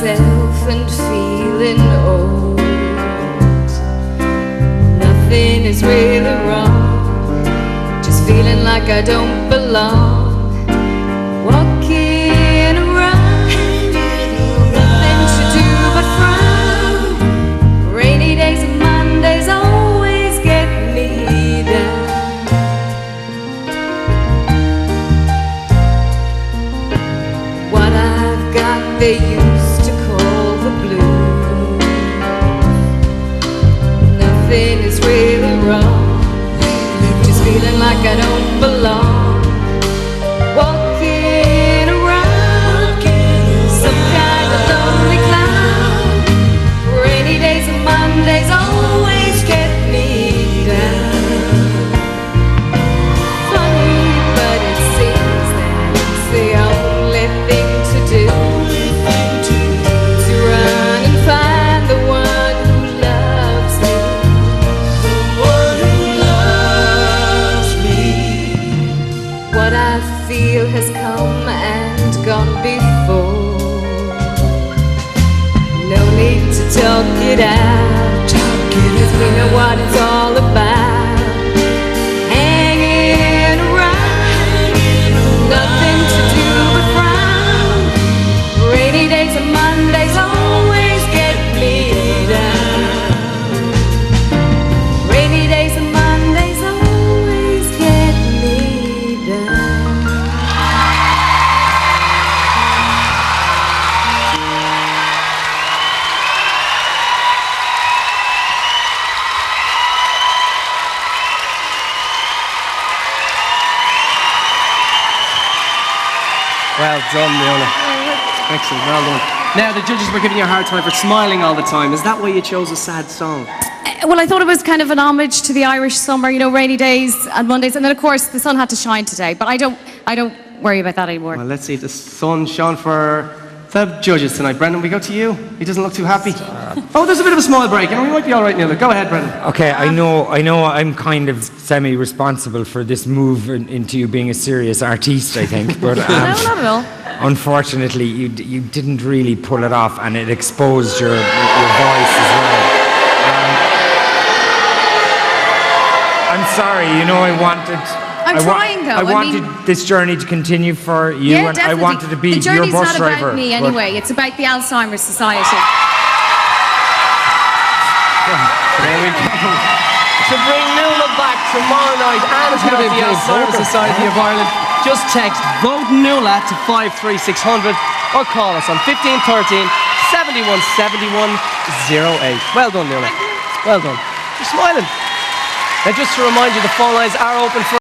myself and feeling old. Nothing is really wrong, just feeling like I don't belong. Walking around, nothing to do but frown. Rainy days and Mondays always get me down. What I've got they used to call the blues. Nothing is really wrong, just feeling like I don't belong. Walking around, some kind of lonely clown. Rainy days and Mondays always get me down. Funny, but it seems that it's the only thing to do, to run and find the one who loves me. The one who loves me. What I feel has come and gone before. No need to talk it out, 'cause we know what it's all about. Hanging around, nothing to do but frown. Rainy days and Mondays always get me down. Rainy days and Mondays always get me down. Well done, Nuala. Excellent, well done. Now, the judges were giving you a hard time for smiling all the time. Is that why you chose a sad song? Well, I thought it was kind of an homage to the Irish summer, you know, rainy days and Mondays, and then of course the sun had to shine today. But I don't worry about that anymore. Well, let's see if the sun shone for the judges tonight. Brendan, we go to you. He doesn't look too happy. Oh, there's a bit of a smile break, and we might be all right, Nuala. Go ahead, Brendan. Okay, I know I'm kind of semi-responsible for this move into you being a serious artiste, I think. But No, not at all. unfortunately, you didn't really pull it off, and it exposed your voice as well. I'm sorry, you know, I wanted this journey to continue for you, Yeah, and definitely. I wanted to be the your journey's bus not driver. about me but- anyway. It's about the Alzheimer's Society. There we go. To bring Nuala back tomorrow night and help the Alzheimer's Society of Ireland, just text Vote Nuala to 53600 or call us on 1513 71 71 08. Well done, Nuala. Well done. You're smiling. And just to remind you, the phone lines are open for